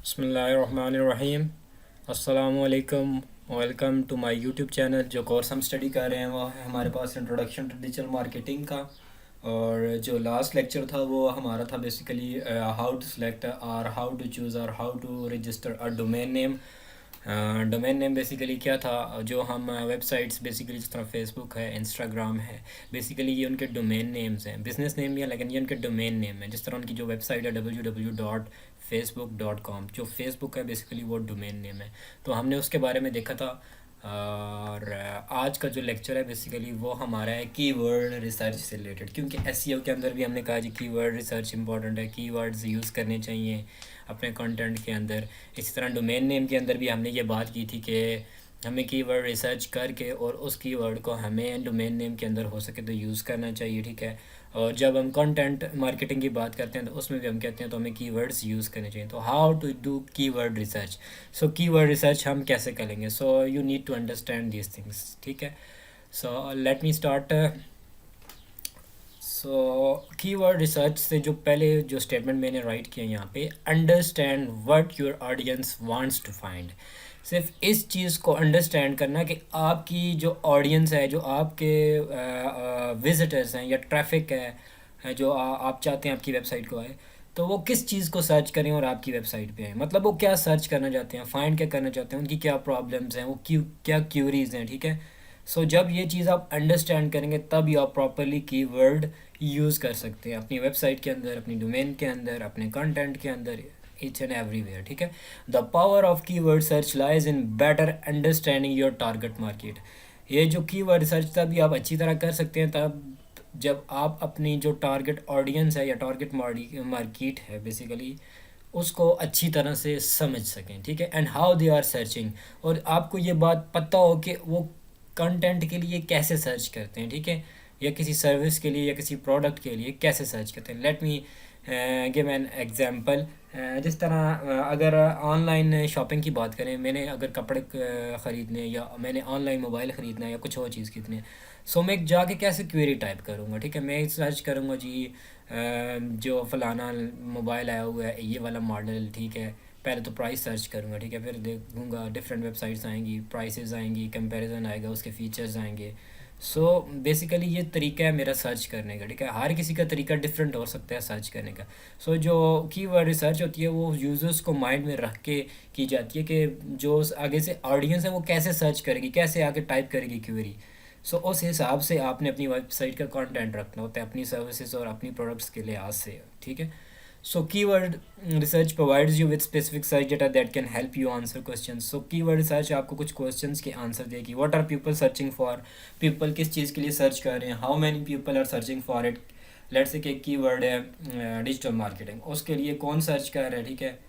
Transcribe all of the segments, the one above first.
बिस्मिल्लाहिर्रहमानिर्रहीम। अस्सलामुअलैकुम। Welcome to my YouTube channel. जो कोर्स हम स्टडी कर रहे हैं वो है हमारे पास इंट्रोडक्शन टू डिजिटल मार्केटिंग का। और जो लास्ट लेक्चर था वो हमारा था बेसिकली हाउ टू सिलेक्ट और हाउ टू चूज़ और how to register a domain name. Domain name basically क्या था, जो हम वेबसाइट्स बेसिकली जिस तरह फेसबुक है, इंस्टाग्राम है, बेसिकली ये उनके डोमेन नेम्स हैं। बिजनेस नेम भी है लेकिन ये उनके डोमेन नेम है। जिस तरह उनकी जो वेबसाइट है www.facebook.com, जो फेसबुक है बेसिकली वो डोमेन नेम है। तो हमने उसके बारे में देखा था। और आज का जो लेक्चर है बेसिकली वो हमारा है कीवर्ड रिसर्च से रिलेटेड, क्योंकि एसईओ के अंदर भी हमने कहा जी कीवर्ड रिसर्च इंपॉर्टेंट है, कीवर्ड्स यूज़ करने चाहिए अपने कंटेंट के अंदर। इसी तरह डोमेन नेम के अंदर भी हमने ये बात की थी कि हमें कीवर्ड रिसर्च करके और उस कीवर्ड को हमें डोमेन नेम के अंदर हो सके तो यूज़ करना चाहिए, ठीक है। और जब हम कंटेंट मार्केटिंग की बात करते हैं तो उसमें भी हम कहते हैं तो हमें कीवर्ड्स यूज़ करने चाहिए। तो how to do keyword research. So keyword research हम कैसे करेंगे, so you need to understand these things, ठीक है। So let me start. So keyword research से जो पहले जो स्टेटमेंट मैंने राइट किया यहाँ पे, understand what your audience wants to find. सिर्फ इस चीज़ को अंडरस्टैंड करना कि आपकी जो ऑडियंस है, जो आपके विजिटर्स हैं या ट्रैफिक है जो आप चाहते हैं आपकी वेबसाइट को आए, तो वो किस चीज़ को सर्च करें और आपकी वेबसाइट पे आए। मतलब वो क्या सर्च करना चाहते हैं, फाइंड क्या करना चाहते हैं, उनकी क्या प्रॉब्लम्स हैं, वो क्या क्यूरीज हैं, ठीक है। सो जब ये चीज़ आप अंडरस्टैंड करेंगे तब ही आप प्रॉपरली कीवर्ड यूज़ कर सकते हैं अपनी वेबसाइट के अंदर, अपनी डोमेन के अंदर, अपने कंटेंट के अंदर, ईच एंड एवरीवेयर, ठीक है। The power of keyword search lies in better understanding your target market. ये जो कीवर्ड सर्च तभी आप अच्छी तरह कर सकते हैं तब जब आप अपनी जो टारगेट ऑडियंस है या टारगेट मार्केट है बेसिकली उसको अच्छी तरह से समझ सकें, ठीक है। And how they are searching, और आपको ये बात पता हो कि वो कंटेंट के लिए कैसे सर्च करते हैं, ठीक है, या किसी सर्विस के लिए या किसी प्रोडक्ट के लिए कैसे सर्च करते हैं। Let me give an example. जिस तरह अगर ऑनलाइन शॉपिंग की बात करें, मैंने अगर कपड़े ख़रीदने या मैंने ऑनलाइन मोबाइल ख़रीदना है या कुछ और चीज़ खरीदनी है, सो मैं जाके कैसे क्वेरी टाइप करूँगा, ठीक है। मैं सर्च करूँगा जी जो फ़लाना मोबाइल आया हुआ है ये वाला मॉडल, ठीक है। पहले तो प्राइस सर्च करूँगा, ठीक है, फिर देखूँगा डिफरेंट वेबसाइट्स आएंगी, प्राइसेस आएंगी, कंपैरिजन आएगा, उसके फीचर्स आएंगे। सो बेसिकली ये तरीका है मेरा सर्च करने का, ठीक है। हर किसी का तरीका डिफरेंट हो सकता है सर्च करने का। सो जो कीवर्ड रिसर्च होती है वो यूज़र्स को माइंड में रख के की जाती है कि जो आगे से ऑडियंस है वो कैसे सर्च करेगी, कैसे आगे टाइप करेगी क्वेरी। सो उस हिसाब से आपने अपनी वेबसाइट का कंटेंट रखना होता है अपनी सर्विसेज और अपनी प्रोडक्ट्स के लिहाज से, ठीक है। So keyword research provides you with specific search data that can help you answer questions. So keyword research आपको कुछ questions के आंसर देगी। What are people searching for? People किस चीज़ के लिए सर्च कर रहे हैं? How many people are searching for it? Let's say कि कीवर्ड है डिजिटल मार्केटिंग, उसके लिए कौन सर्च कर रहा है, ठीक है,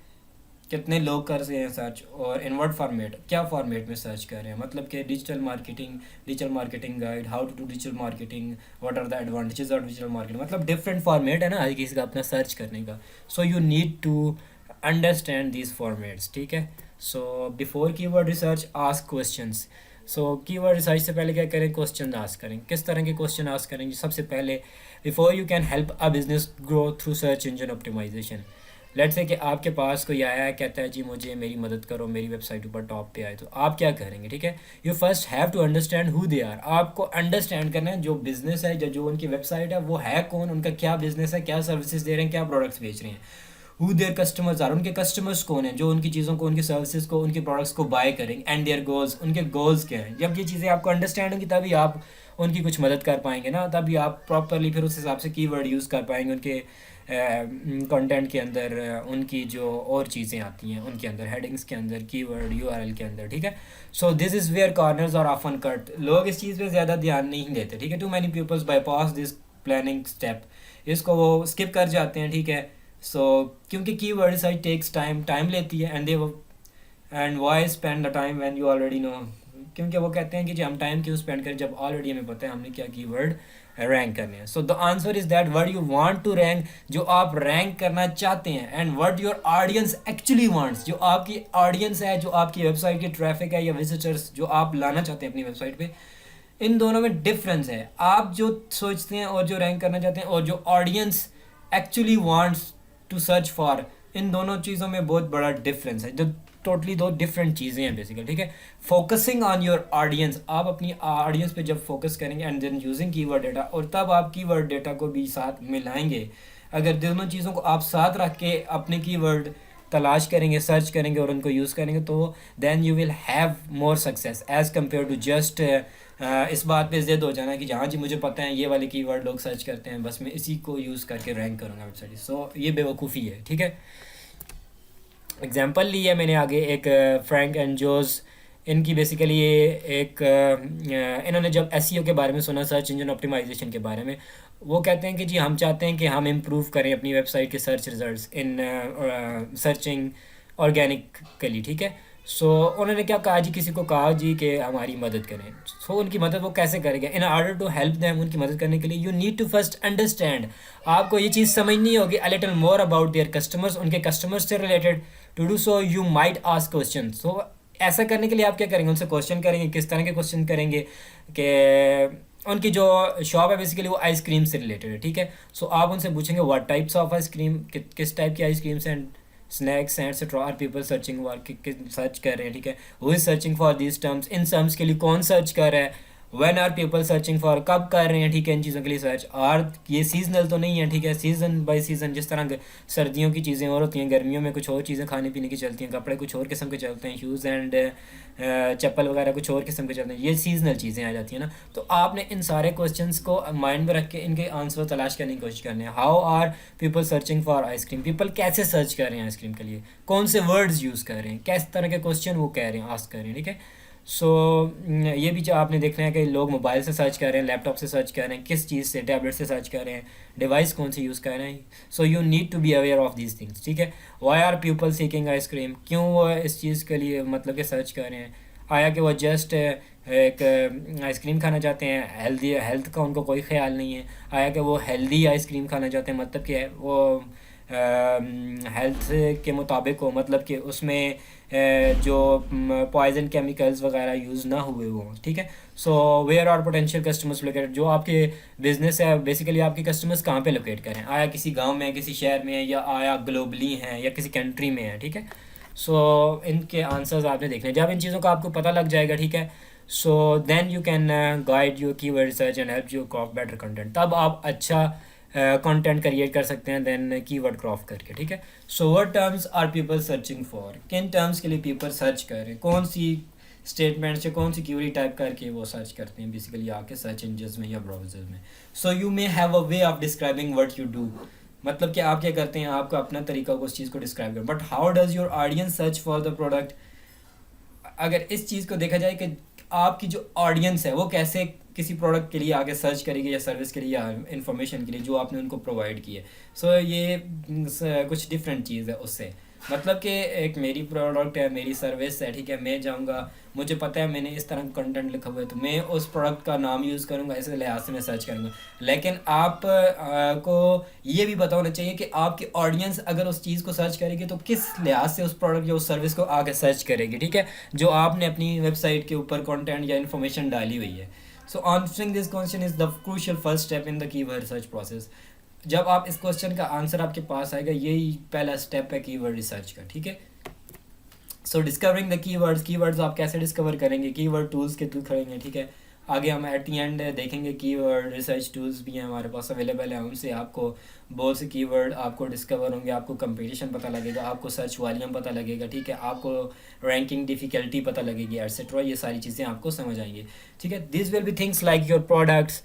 कितने लोग कर रहे हैं सर्च, और इन व्हाट फॉर्मेट, क्या फॉर्मेट में सर्च कर रहे हैं। मतलब कि digital marketing guide, how to do digital marketing, what are the advantages of digital marketing. मतलब डिफरेंट फॉर्मेट है ना हर किसी का अपना सर्च करने का। So you need to understand these formats, ठीक है। So before keyword research ask questions. So keyword research से पहले क्या करें, क्वेश्चन आस्क करें। किस तरह के क्वेश्चन आस्क करेंगे, सबसे पहले before you can help a business grow through search engine optimisation. Let's say कि आपके पास कोई आया है, कहता है जी मुझे मेरी मदद करो, मेरी वेबसाइट ऊपर टॉप पे आए, तो आप क्या करेंगे, ठीक है। You first have to understand who they are. आपको अंडरस्टैंड करना है जो बिजनेस है, जो उनकी वेबसाइट है वो है कौन, उनका क्या बिजनेस है, क्या सर्विसेज दे रहे हैं, क्या प्रोडक्ट्स बेच रहे हैं। हु देयर कस्टमर्स आर, उनके कस्टमर्स कौन हैं जो उनकी चीज़ों को, उनकी सर्विसेज को, उनके प्रोडक्ट्स को बाय करेंगे। एंड देयर गोल्स, उनके गोल्स क्या हैं। जब ये चीज़ें आपको अंडरस्टैंड होंगी तभी आप उनकी कुछ मदद कर पाएंगे ना, तभी आप प्रॉपरली फिर उस हिसाब से कीवर्ड यूज़ कर पाएंगे उनके कंटेंट के अंदर। उनकी जो और चीज़ें आती हैं उनके अंदर, हेडिंग्स के अंदर, कीवर्ड यूआरएल के अंदर, ठीक है। So this is where corners are often cut. लोग इस चीज़ पे ज़्यादा ध्यान नहीं देते, ठीक है। Too many peoples bypass this planning step, इसको वो स्किप कर जाते हैं, ठीक है। सो क्योंकि कीवर्ड रिसर्च टेक्स टाइम लेती है, and why spend the time when you already know. क्योंकि वो कहते हैं कि जी हम टाइम क्यों स्पेंड करें जब ऑलरेडी हमें पता है हमने क्या कीवर्ड रैंक करने हैं। So the answer is that what you want to rank, जो आप रैंक करना चाहते हैं, and what your audience actually wants, जो आपकी ऑडियंस है, जो आपकी वेबसाइट की ट्रैफिक है या विजिटर्स जो आप लाना चाहते हैं अपनी वेबसाइट पे। इन दोनों में डिफरेंस है। आप जो सोचते हैं और जो रैंक करना चाहते हैं, और जो audience actually wants to search for, इन दोनों चीज़ों में बहुत बड़ा डिफरेंस है, जो टोटली दो डिफरेंट चीज़ें हैं बेसिकली, ठीक है। फोकसिंग ऑन योर ऑडियंस, आप अपनी ऑडियंस पे जब फोकस करेंगे and then using keyword data, और तब आप कीवर्ड डेटा को भी साथ मिलाएंगे, अगर दोनों चीज़ों को आप साथ रख के अपने कीवर्ड तलाश करेंगे, सर्च करेंगे और उनको यूज़ करेंगे, तो then you will have more success as compare to just इस बात पे ज़िद हो जाना कि हाँ जी मुझे पता है ये वाले कीवर्ड लोग सर्च करते हैं, बस मैं इसी को यूज़ करके रैंक करूँगा वेबसाइट। सो ये बेवकूफ़ी है, ठीक है। एग्जांपल ली है मैंने आगे, एक फ्रैंक एंड जोस, इनकी बेसिकली ये एक इन्होंने जब एसईओ के बारे में सुना, सर्च इंजन ऑप्टिमाइजेशन के बारे में, वो कहते हैं कि जी हम चाहते हैं कि हम इम्प्रूव करें अपनी वेबसाइट के search results in searching organically, ठीक है। सो उन्होंने क्या कहा जी, किसी को कहा जी कि हमारी मदद करें। सो उनकी मदद वो कैसे करेंगे? In order to help them, उनकी मदद करने के लिए you need to first understand, आपको ये चीज़ समझनी होगी, a little more about their customers, उनके कस्टमर्स से रिलेटेड। To do so you might ask question. So ऐसा करने के लिए आप क्या करेंगे? उनसे क्वेश्चन करेंगे। किस तरह के क्वेश्चन करेंगे? कि उनकी जो शॉप है बेसिकली वो आइसक्रीम से रिलेटेड है, ठीक है। सो आप उनसे पूछेंगे व्हाट टाइप्स ऑफ आइसक्रीम, किस टाइप की ice creams and snacks and etcetera are people searching for, search कर रहे हैं, ठीक है। Who is searching for this terms, इन टर्म्स के लिए कौन सर्च कर रहा है। When are people searching for, कब कर रहे हैं, ठीक है, इन चीज़ों के लिए सर्च। और ये सीजनल तो नहीं है, ठीक है, सीज़न बाय सीज़न, जिस तरह सर्दियों की चीज़ें और होती हैं, गर्मियों में कुछ और चीज़ें खाने पीने की चलती हैं, कपड़े कुछ और किस्म के चलते हैं, शूज़ एंड चप्पल वगैरह कुछ और किस्म के चलते हैं, ये सीजनल चीज़ें आ जाती हैं ना। तो आपने इन सारे क्वेश्चंस को माइंड में रख के इनके आंसर तलाश करने की कोशिश करनी है। How are people searching for ice cream, people कैसे सर्च कर रहे हैं आइसक्रीम के लिए, कौन से वर्ड्स यूज़ कर रहे हैं, किस तरह के क्वेश्चन वो कह रहे हैं, आस्क कर रहे हैं, ठीक है। सो ये भी जो आपने देखना है कि लोग मोबाइल से सर्च कर रहे हैं, लैपटॉप से सर्च कर रहे हैं, किस चीज़ से, टैबलेट से सर्च कर रहे हैं, डिवाइस कौन सी यूज़ कर रहे हैं। So you need to be aware of these things, ठीक है। Why are people seeking ice cream, क्यों वो इस चीज़ के लिए मतलब कि सर्च कर रहे हैं। आया कि वो जस्ट एक आइसक्रीम खाना चाहते हैं, हेल्दी, हेल्थ का उनको कोई ख्याल नहीं है। आया कि वो हेल्दी आइसक्रीम खाना चाहते हैं, मतलब कि वो हेल्थ के मुताबिक हो, मतलब कि उसमें जो पॉइजन केमिकल्स वगैरह यूज़ ना हुए हो, ठीक है। So where are potential customers located, जो आपके बिजनेस है बेसिकली आपके कस्टमर्स कहाँ पे लोकेट करें, आया किसी गांव में, किसी शहर में, या आया ग्लोबली हैं, या किसी कंट्री में है, ठीक है। सो इनके आंसर्स आपने देखने, जब इन चीज़ों का आपको पता लग जाएगा, ठीक है, so then you can guide your keyword research and help you crop better content, तब आप अच्छा कंटेंट क्रिएट कर सकते हैं देन कीवर्ड क्रॉप करके, ठीक है। So what terms are people searching for, किन टर्म्स के लिए पीपल सर्च कर रहे हैं, कौन सी स्टेटमेंट से, कौन सी क्यूरी टाइप करके वो सर्च करते हैं बेसिकली आके सर्च इंजन में या ब्राउजर में। So you may have a way of describing what you do, मतलब कि आप क्या करते हैं, आपका अपना तरीका होगा उस चीज़ को डिस्क्राइब कर। But how does your audience search for the product, अगर इस चीज़ को देखा जाए कि आपकी जो ऑडियंस है वो कैसे किसी प्रोडक्ट के लिए आगे सर्च करेगी, या सर्विस के लिए, या इन्फॉर्मेशन के लिए जो आपने उनको प्रोवाइड की है। सो ये कुछ डिफरेंट चीज़ है उससे, मतलब कि एक मेरी प्रोडक्ट है, मेरी सर्विस है, ठीक है, मैं जाऊँगा, मुझे पता है मैंने इस तरह का कंटेंट लिखा हुआ है, तो मैं उस प्रोडक्ट का नाम यूज़ करूँगा, इस लिहाज से मैं सर्च करूँगा। लेकिन आप को ये भी पता होना चाहिए कि आपकी ऑडियंस अगर उस चीज़ को सर्च करेगी तो किस लिहाज से उस प्रोडक्ट या उस सर्विस को आगे सर्च करेगी, ठीक है, जो आपने अपनी वेबसाइट के ऊपर कंटेंट या इन्फॉर्मेशन डाली हुई है। So answering this question is the crucial first step in the keyword search process. जब आप इस क्वेश्चन का आंसर आपके पास आएगा, यही पहला स्टेप है कीवर्ड रिसर्च का, ठीक है। सो डिस्कवरिंग द कीवर्ड्स, कीवर्ड्स आप कैसे डिस्कवर करेंगे, कीवर्ड टूल्स के थ्रू करेंगे, ठीक है। आगे हम एट दी एंड देखेंगे कीवर्ड रिसर्च टूल्स भी हैं हमारे पास अवेलेबल है, उनसे आपको बहुत से कीवर्ड आपको डिस्कवर होंगे, आपको कंपटीशन पता लगेगा, आपको सर्च वॉल्यूम पता लगेगा, ठीक है, आपको रैंकिंग डिफ़िकल्टी पता लगेगी, एटसेट्रा, ये सारी चीज़ें आपको समझ आएंगी, ठीक है। This will be things like your products.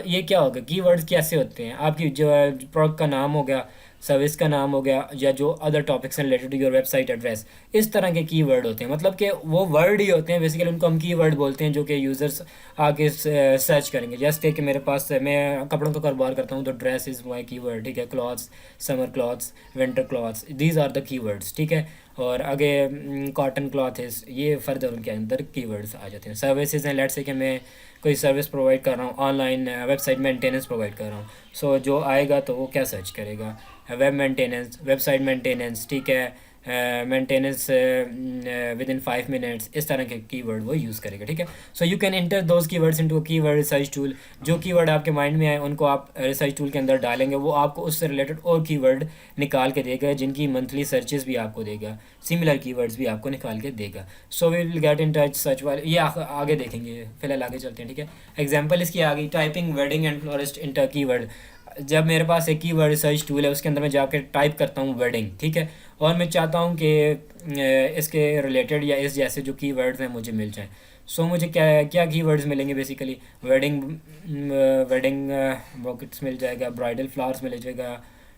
ये क्या होगा, कीवर्ड्स कैसे होते हैं, आपकी जो प्रोडक्ट का नाम हो गया, सर्विस का नाम हो गया, या जो अदर टॉपिक्स हैं related to your website address, इस तरह के कीवर्ड होते हैं, मतलब कि वो वर्ड ही होते हैं बेसिकली, उनको हम कीवर्ड बोलते हैं, जो कि यूज़र्स आगे सर्च करेंगे। जैसे कि मेरे पास, मैं कपड़ों का कारोबार करता हूँ, तो ड्रेस इज़ माई कीवर्ड, ठीक है, clothes, summer clothes, winter clothes, these are the keywords, ठीक है। और आगे कॉटन क्लॉथ है, ये फर्दर उनके अंदर कीवर्ड्स आ जाते हैं। सर्विसेज हैं, लेट्स से कि मैं कोई सर्विस प्रोवाइड कर रहा हूँ, ऑनलाइन वेबसाइट मेंटेनेंस प्रोवाइड कर रहा हूँ, सो जो आएगा तो वो क्या सर्च करेगा, वेब मेंटेनेंस, वेबसाइट मेंटेनेंस, ठीक है, मेंटेनेंस विद इन 5 मिनट्स, इस तरह के कीवर्ड वो यूज़ करेगा, ठीक है। So you can inter those keywords into keyword research tool. जो कीवर्ड आपके माइंड में आए उनको आप रिसर्च टूल के अंदर डालेंगे, वो आपको उससे रिलेटेड और कीवर्ड निकाल के देगा, जिनकी मंथली सर्चेस भी आपको देगा, सिमिलर कीवर्ड्स भी आपको निकाल के देगा। So we will get in touch search वाले, ये आगे देखेंगे, फिलहाल आगे चलते हैं, ठीक है। एग्जाम्पल इसकी आ गई, typing wedding and florist inter keyword. जब मेरे पास एक कीवर्ड रिसर्च टूल है, उसके अंदर मैं जाकर टाइप करता हूँ वेडिंग, ठीक है, और मैं चाहता हूँ कि इसके रिलेटेड या इस जैसे जो कीवर्ड्स हैं मुझे मिल जाएं। सो मुझे क्या क्या कीवर्ड्स मिलेंगे, बेसिकली वेडिंग, वेडिंग बॉकेट्स मिल जाएगा, ब्राइडल फ्लावर्स मिल जाएगा,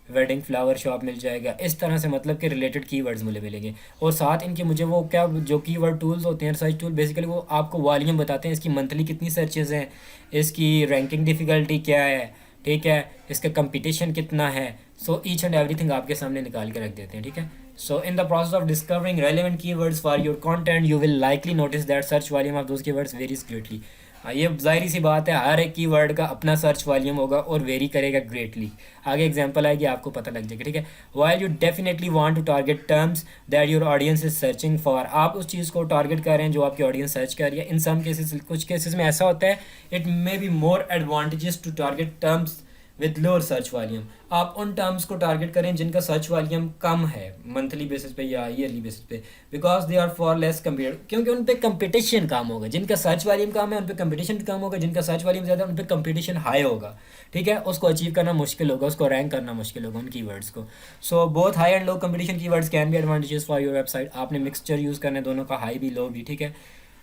वेडिंग फ्लावर शॉप मिल जाएगा, इस तरह से मतलब कि रिलेटेड कीवर्ड्स मुझे मिलेंगे। और साथ इनके मुझे वो क्या जो कीवर्ड टूल्स होते हैं रिसर्च टूल, बेसिकली वो आपको वॉल्यूम बताते हैं, इसकी मंथली कितनी सर्चेज़ हैं, इसकी रैंकिंग डिफ़िकल्टी क्या है, ठीक है, इसका कंपटीशन कितना है। सो ईच एंड एवरीथिंग आपके सामने निकाल के रख देते हैं, ठीक है। So in the process of discovering relevant keywords for your content you will likely notice that search volume of those keywords varies greatly. ये जाहिर सी बात है, हर एक कीवर्ड का अपना सर्च वॉल्यूम होगा और वेरी करेगा ग्रेटली। आगे एग्जांपल आएगी, आपको पता लग जाएगा, ठीक है। While you definitely want to target terms that your audience is searching for, आप उस चीज़ को टारगेट कर रहे हैं जो आपकी ऑडियंस सर्च कर रही है। इन सम केसेस, कुछ केसेस में ऐसा होता है, it may be more advantages to target terms with lower search volume. आप उन टर्म्स को टारगेट करें जिनका सर्च वॉल्यूम कम है, मंथली बेसिस पे या ईयरली बेसिस पे, because they are far less compare, क्योंकि उन पे कंपटीशन कम होगा। जिनका सर्च वॉल्यूम कम है उन पे कंपटीशन कम होगा, जिनका सर्च वॉल्यूम ज़्यादा है उन पे कंपटीशन हाई होगा, ठीक है। उसको अचीव करना मुश्किल होगा, उसको रैंक करना मुश्किल होगा उन कीवर्ड्स को। So both high and low competition keywords can be advantages for your website. आपने मिक्सचर यूज़ करना है दोनों का, हाई भी लो भी, ठीक है।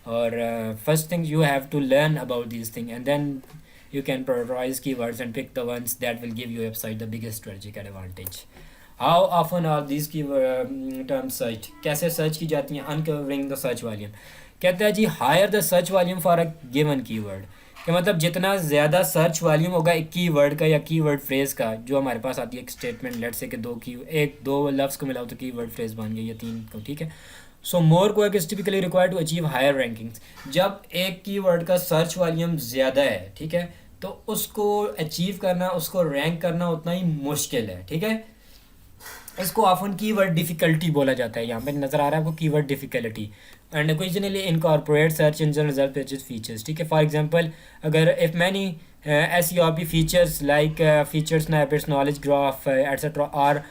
और first thing you have to learn about this thing and then you can prioritize keywords and pick the ones that will give your website the biggest strategic advantage. How often are these keyword terms searched? कैसे search की जाती हैं? Uncovering the search volume, कहता है जी higher the search volume for a given keyword, कि मतलब जितना ज़्यादा सर्च वॉल्यूम होगा एक कीवर्ड का या कीवर्ड फ्रेज़ का, जो हमारे पास आती है एक स्टेटमेंट, लेट से कि दो लफ्ज़ को मिलाओ तो कीवर्ड फ्रेज़ बन गई, या तीन को, ठीक है। So more work is typically required to achieve higher rankings. जब एक कीवर्ड का सर्च वॉल्यूम ज़्यादा है, ठीक है, तो उसको अचीव करना, उसको रैंक करना उतना ही मुश्किल है, ठीक है। इसको ऑफन कीवर्ड डिफ़िकल्टी बोला जाता है। यहाँ पे नज़र आ रहा है आपको keyword difficulty, and occasionally incorporate search engine result pages features, ठीक है। फॉर एग्जांपल, अगर if many SERP features like features snippets knowledge graph etcetera are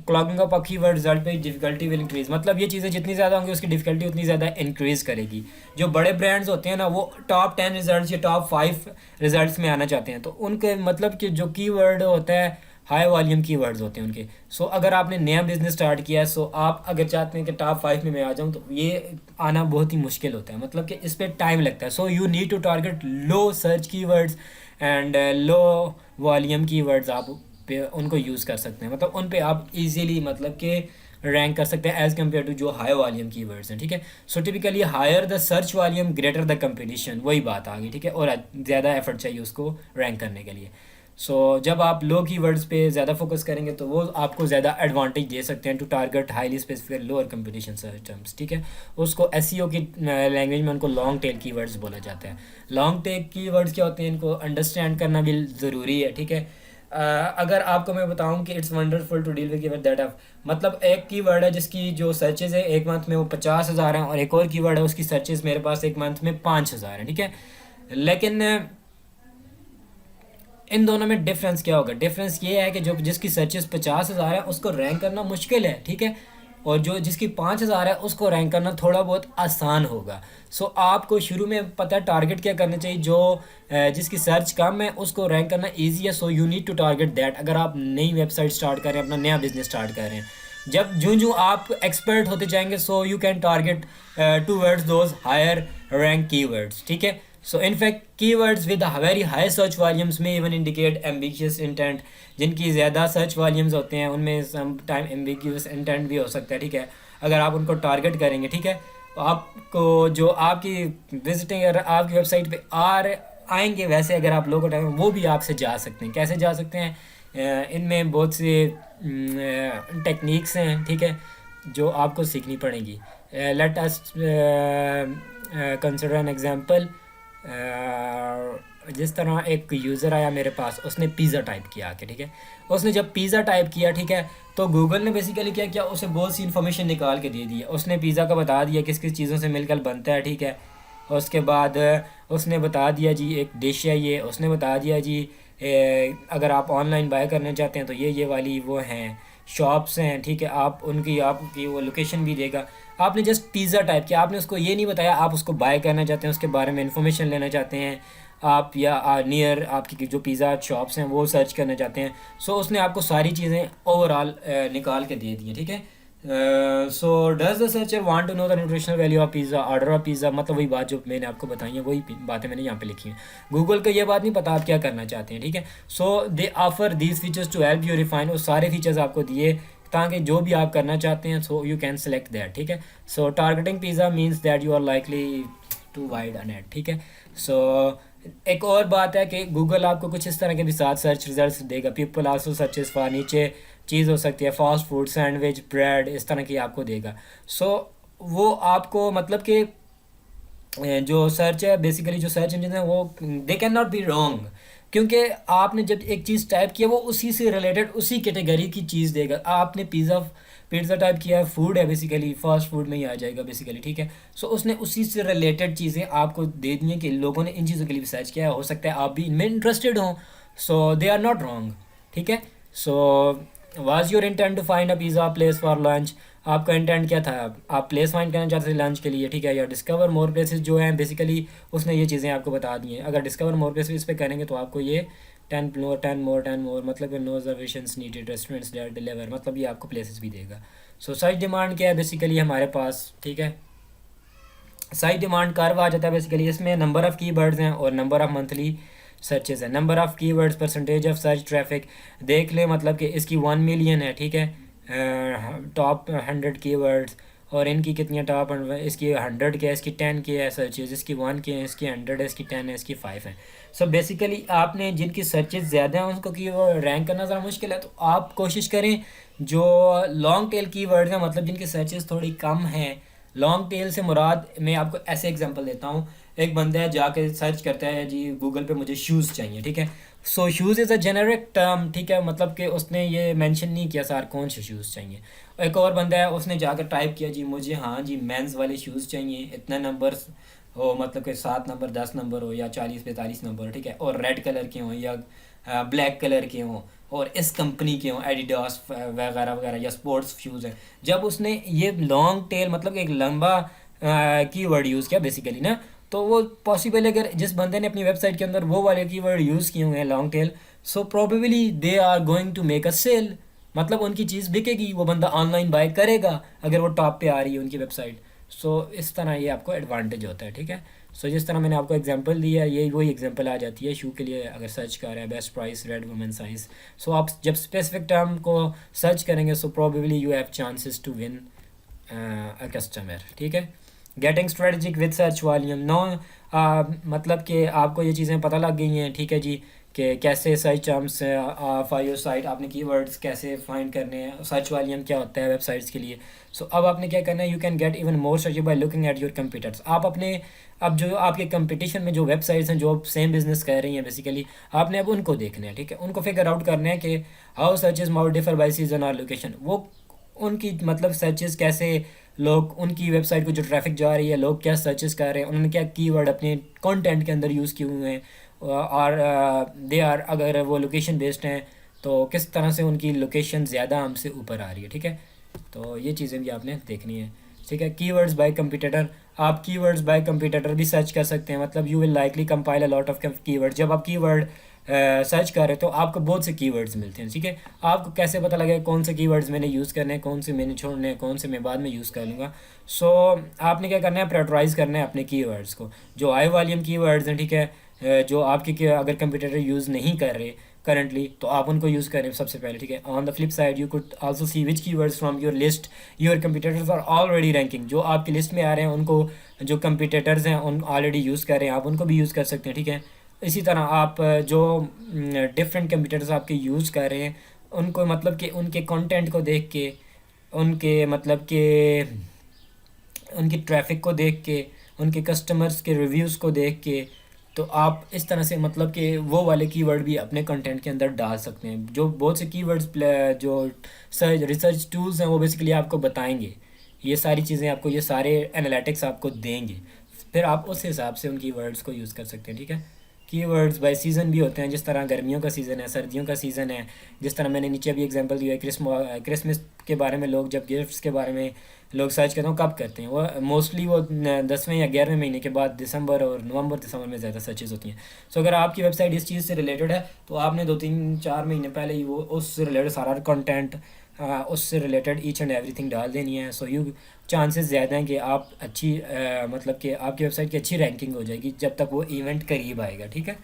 clogging up keyword result page difficulty will increase, मतलब ये चीज़ें जितनी ज़्यादा होंगी उसकी डिफ़िकल्टी उतनी ज़्यादा इंक्रीज़ करेगी। जो बड़े ब्रांड्स होते हैं ना, वो टॉप 10 रिजल्ट्स या टॉप 5 रिजल्ट्स में आना चाहते हैं, तो उनके मतलब कि जो कीवर्ड होता है हाई वॉल्यूम कीवर्ड्स होते हैं उनके। सो अगर आपने नया बिजनेस स्टार्ट किया है, सो आप अगर चाहते हैं कि टॉप 5 में मैं आ जाऊँ, तो ये आना बहुत ही मुश्किल होता है, मतलब कि इस पर टाइम लगता है। So you need to target low search keywords and low volume keywords, आप पे उनको यूज़ कर सकते हैं, मतलब उन पे आप इजीली मतलब कि रैंक कर सकते हैं एज़ कम्पेयर टू जो हाई वॉल्यूम कीवर्ड्स हैं, ठीक है। So typically higher the search volume greater the competition, वही बात आ गई, ठीक है, और ज़्यादा एफर्ट चाहिए उसको रैंक करने के लिए। सो जब आप लो कीवर्ड्स पे ज़्यादा फोकस करेंगे तो वो आपको ज़्यादा एडवांटेज दे सकते हैं to target highly specific lower competition search terms, ठीक है। उसको SEO की लैंग्वेज में उनको लॉन्ग टेल कीवर्ड्स बोला जाता है। लॉन्ग टेल कीवर्ड्स क्या होते हैं, इनको अंडरस्टैंड करना भी ज़रूरी है, ठीक है। अगर आपको मैं बताऊं कि it's wonderful to deal with keyword that of, मतलब एक कीवर्ड है जिसकी जो सर्चेज है एक मंथ में वो 50,000 हैं, और एक और कीवर्ड है उसकी सर्चेज मेरे पास एक मंथ में 5,000 हैं, ठीक है। लेकिन इन दोनों में डिफरेंस क्या होगा? डिफरेंस ये है कि जो जिसकी सर्चेस 50,000 है उसको रैंक करना मुश्किल है, ठीक है, और जो जिसकी 5,000 है उसको रैंक करना थोड़ा बहुत आसान होगा। सो आपको शुरू में पता है टारगेट क्या करना चाहिए, जो जिसकी सर्च कम है उसको रैंक करना इजी है। So you need to target that. अगर आप नई वेबसाइट स्टार्ट कर रहे हैं, अपना नया बिजनेस स्टार्ट कर रहे हैं, जब जो आप एक्सपर्ट होते जाएंगे, so you can target towards those higher rank keywords, ठीक है। So in fact, keywords with a very high search volumes may even indicate ambiguous intent. जिनकी ज़्यादा सर्च वॉल्यूम्स होते हैं उनमें सम टाइम एम्बिग्यूस इंटेंट भी हो सकता है, ठीक है, अगर आप उनको टारगेट करेंगे, ठीक है। तो आपको जो आपकी विजिटिंग अगर आपकी वेबसाइट पे आएंगे, वैसे अगर आप लोगों को वो भी आपसे जा सकते हैं। कैसे जा सकते हैं? इनमें बहुत से टेक्निक्स हैं, ठीक है, जो आपको सीखनी पड़ेंगी। Let us consider an example. जिस तरह एक यूज़र आया मेरे पास, उसने पिज़्ज़ा टाइप किया आके, ठीक है। उसने जब पिज़्ज़ा टाइप किया, ठीक है, तो गूगल ने बेसिकली क्या किया, उसे बहुत सी इन्फॉर्मेशन निकाल के दे दी है। उसने पिज़्ज़ा का बता दिया किस किस चीज़ों से मिलकर बनता है, ठीक है। उसके बाद उसने बता दिया जी एक डिश है ये, उसने बता दिया जी अगर आप ऑनलाइन बाय करना चाहते हैं तो ये वाली वो हैं शॉप्स हैं, ठीक है। आप उनकी आपकी वो लोकेशन भी देगा। आपने जस्ट पिज़्ज़ा टाइप किया, आपने उसको ये नहीं बताया आप उसको बाय करना चाहते हैं, उसके बारे में इंफॉर्मेशन लेना चाहते हैं आप, या नियर आपकी जो पिज़्ज़ा शॉप्स हैं वो सर्च करना चाहते हैं। सो उसने आपको सारी चीज़ें ओवरऑल निकाल के दे दी हैं, ठीक है। So does the searcher want to know the nutritional value of pizza, order of pizza, मतलब वही बात जो मैंने आपको बताई है, वही बातें मैंने यहाँ पे लिखी हैं। गूगल को ये बात नहीं पता आप क्या करना चाहते हैं, ठीक है। So they offer these features to help you refine, वो सारे फीचर्स आपको दिए ताकि जो भी आप करना चाहते हैं so you can select that, ठीक है। So targeting pizza means that you are likely to wide a net, ठीक है। सो एक और बात है कि गूगल आपको कुछ इस तरह के भी साथ सर्च रिजल्ट्स देगा। पीपल आल्सो सर्चेस फॉर, नीचे चीज़ हो सकती है फास्ट फूड, सैंडविच, ब्रेड, इस तरह की आपको देगा। सो वो आपको मतलब कि जो सर्च है बेसिकली, जो सर्च इंजन है वो they can not be wrong, क्योंकि आपने जब एक चीज़ टाइप किया वो उसी से रिलेटेड उसी कैटेगरी की चीज़ देगा। आपने पिज़्ज़ा पिज़्ज़ा टाइप किया है, फूड है बेसिकली, फास्ट फूड में ही आ जाएगा बेसिकली, ठीक है। सो उसने उसी से रिलेटेड चीज़ें आपको दे दी हैं कि लोगों ने इन चीज़ों के लिए भी सर्च किया है, हो सकता है आप भी इनमें इंटरेस्टेड हों। So they are not wrong, ठीक है। So was your intent to find a pizza place for lunch, आपका इंटेंट क्या था, आप प्लेस फाइंड करना चाहते थे लंच के लिए, ठीक है। या डिस्कवर मोर प्लेसेस जो हैं बेसिकली उसने ये चीज़ें आपको बता दी हैं। अगर डिस्कवर मोर प्लेसेस पे करेंगे तो आपको ये 10 मोर मतलब no reservations needed restaurants that deliver, मतलब ये आपको प्लेसेस भी देगा। सो सर्च डिमांड क्या है बेसिकली हमारे पास, ठीक है। सर्च डिमांड कर्व आ जाता है बेसिकली, इसमें नंबर ऑफ़ कीवर्ड्स हैं और नंबर ऑफ़ मंथली सर्चेज है। Number of keywords percentage of search traffic देख लें, मतलब कि इसकी 1 मिलियन है, ठीक है। टॉप 100 कीवर्ड्स, और इनकी कितनी है टॉप, इसकी 100 के है, इसकी 10 के है सर्चेज, इसकी 1 के हैं, इसकी 100 है, इसकी 10 है, इसकी 5 है। सो बेसिकली आपने जिनकी सर्चेज ज़्यादा हैं उनको की वो रैंक करना ज़रा मुश्किल है, तो आप कोशिश करें जो लॉन्ग टेल कीवर्ड्स हैं, मतलब जिनकी सर्चेज थोड़ी कम हैं। लॉन्ग टेल से मुराद, मैं आपको ऐसे एग्जांपल देता हूँ। एक बंदा है जाके सर्च करता है जी गूगल पे मुझे शूज़ चाहिए, ठीक है। So shoes is a generic term, ठीक है, मतलब कि उसने ये मेंशन नहीं किया सर कौन से शूज़ चाहिए। एक और बंदा है उसने जाकर टाइप किया जी मुझे हाँ जी मेंस वाले शूज़ चाहिए, इतना नंबर्स हो, मतलब कि 7 नंबर 10 नंबर हो या 40 45 नंबर, ठीक है, और रेड कलर के हों या ब्लैक कलर के हों और इस कंपनी के हों, एडिडास वगैरह वगैरह, या स्पोर्ट्स शूज़ हैं। जब उसने ये लॉन्ग टेल मतलब एक लंबा कीवर्ड यूज़ किया बेसिकली ना, तो वो पॉसिबल है अगर जिस बंदे ने अपनी वेबसाइट के अंदर वो वाले कीवर्ड यूज़ किए हुए हैं long tail, so probably they are going to make a sale, मतलब उनकी चीज़ बिकेगी, वो बंदा ऑनलाइन बाय करेगा अगर वो टॉप पे आ रही है उनकी वेबसाइट। सो इस तरह ये आपको एडवांटेज होता है, ठीक है। सो जिस तरह मैंने आपको एग्जांपल दिया है ये वही एग्जांपल आ जाती है शू के लिए। अगर सर्च कर रहे हैं best price red women size, so आप जब स्पेसिफिक टर्म को सर्च करेंगे so probably you have chances to win a customer, ठीक है। Getting strategic with search volume no, मतलब कि आपको ये चीज़ें पता लग गई हैं, ठीक है जी, कि कैसे search terms for your site, आपने कीवर्ड्स कैसे फाइंड करने हैं, सर्च वॉल्यूम क्या होता है वेबसाइट्स के लिए। सो अब आपने क्या करना है, you can get even more search by looking at your competitors. आप अपने अब जो आपके कंपटीशन में जो वेबसाइट्स हैं जो सेम बिजनेस कर रही हैं बेसिकली, आपने अब उनको देखना है, ठीक है। उनको फिगर आउट करना है कि how searches more differ by season और लोकेशन, वो उनकी मतलब सर्चेस कैसे, लोग उनकी वेबसाइट को जो ट्रैफिक जा रही है लोग क्या सर्चेस कर रहे हैं, उन्होंने क्या कीवर्ड अपने कंटेंट के अंदर यूज़ किए हुए हैं, और दे आर अगर वो लोकेशन बेस्ड हैं तो किस तरह से उनकी लोकेशन ज़्यादा हमसे ऊपर आ रही है, ठीक है। तो ये चीज़ें भी आपने देखनी है, ठीक है। कीवर्ड्स बाय कंपटीटर, आप कीवर्ड्स बाय कंपटीटर भी सर्च कर सकते हैं, मतलब you will likely compile a lot of keyword. जब आप कीवर्ड सर्च कर रहे हो तो आपको बहुत से कीवर्ड्स मिलते हैं, ठीक है। आपको कैसे पता लगेगा कौन से कीवर्ड्स मैंने यूज़ करने हैं, कौन से मैंने छोड़ने हैं, कौन से मैं बाद में यूज़ कर लूँगा। सो आपने क्या करना है, प्रायोरिटाइज करना है अपने कीवर्ड्स को, जो हाई वॉल्यूम कीवर्ड्स हैं, ठीक है, जो आपके अगर कंपटीटर यूज़ नहीं कर रहे करंटली तो आप उनको यूज़ करें सबसे पहले, ठीक है। On the flip side you could also see which keywords from your list your competitors are already ranking, जो आपकी लिस्ट में आ रहे हैं उनको जो कंपटीटर्स हैं उन ऑलरेडी यूज़ कर रहे हैं आप उनको भी यूज़ कर सकते हैं, ठीक है। इसी तरह आप जो डिफरेंट कंप्यूटर्स आपके यूज़ कर रहे हैं उनको मतलब कि उनके कंटेंट को देख के, उनके मतलब कि उनकी ट्रैफिक को देख के, उनके कस्टमर्स के रिव्यूज़ को देख के, तो आप इस तरह से मतलब कि वो वाले कीवर्ड भी अपने कंटेंट के अंदर डाल सकते हैं। जो बहुत से कीवर्ड्स जो सर्च रिसर्च टूल्स हैं वो बेसिकली आपको बताएंगे ये सारी चीज़ें, आपको ये सारे एनालिटिक्स आपको देंगे, फिर आप उस हिसाब से उन कीवर्ड्स को यूज़ कर सकते हैं। ठीक है, कीवर्ड्स बाय सीज़न भी होते हैं, जिस तरह गर्मियों का सीज़न है, सर्दियों का सीज़न है। जिस तरह मैंने नीचे अभी एग्जांपल दिया है, क्रिसमस के बारे में लोग जब गिफ्ट्स के बारे में लोग सर्च करते हैं, कब करते हैं वो मोस्टली वो 10वें या 11वें महीने के बाद दिसंबर और नवंबर दिसंबर में ज़्यादा सर्चेज होती हैं। सो अगर आपकी वेबसाइट इस चीज़ से रिलेटेड है तो आपने 2 3 4 महीने पहले ही वो उससे रिलेटेड सारा कंटेंट, उससे रिलेटेड ईच एंड एवरीथिंग डाल देनी है। सो यू चांसेस ज़्यादा हैं कि आप अच्छी मतलब कि आपकी वेबसाइट की अच्छी रैंकिंग हो जाएगी जब तक वो इवेंट करीब आएगा। ठीक है,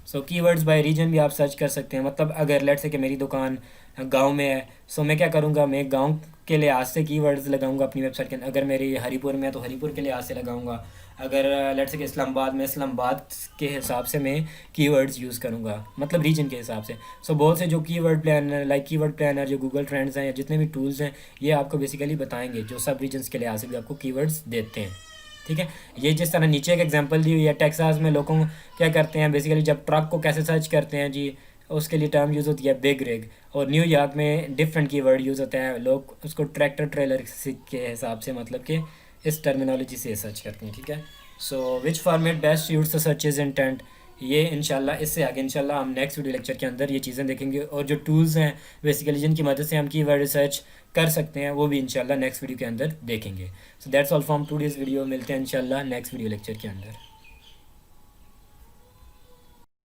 सो कीवर्ड्स बाय रीजन भी आप सर्च कर सकते हैं। मतलब अगर लेट से कि मेरी दुकान गांव में है, सो मैं क्या करूँगा, मैं गांव के लिहाज से कीवर्ड्स लगाऊंगा अपनी वेबसाइट के अंदर। अगर मेरी हरीपुर में है तो हरीपुर के लिहाज से लगाऊंगा। अगर लेट से कि इस्लामाबाद में, इस्लामाबाद के हिसाब से मैं कीवर्ड्स यूज़ करूँगा, मतलब रीजन के हिसाब से। सो बहुत से जो keyword planner like keyword planner, जो गूगल ट्रेंड्स हैं या जितने भी टूल्स हैं, ये आपको बेसिकली बताएंगे जो सब रीजन्स के लिहाज से भी आपको कीवर्ड्स देते हैं। ठीक है, ये जिस तरह नीचे एक एग्जांपल दी हुई है, टेक्सास में लोगों क्या करते हैं बेसिकली, जब ट्रक को कैसे सर्च करते हैं जी, उसके लिए टर्म यूज़ होती है बिग रिग। और न्यूयॉर्क में डिफरेंट कीवर्ड यूज़ होता है, लोग उसको ट्रैक्टर ट्रेलर के हिसाब से मतलब कि इस टर्मिनोलॉजी से सर्च करते हैं। ठीक है, so which format best use the searches intent, ये इंशाल्लाह इससे आगे इंशाल्लाह हम नेक्स्ट वीडियो लेक्चर के अंदर ये चीज़ें देखेंगे। और जो टूल्स हैं बेसिकली जिनकी मदद से हम कीवर्ड रिसर्च कर सकते हैं वो भी इंशाल्लाह नेक्स्ट वीडियो के अंदर देखेंगे। So that's all from today's video, मिलते हैं इंशाल्लाह नेक्स्ट वीडियो लेक्चर के अंदर।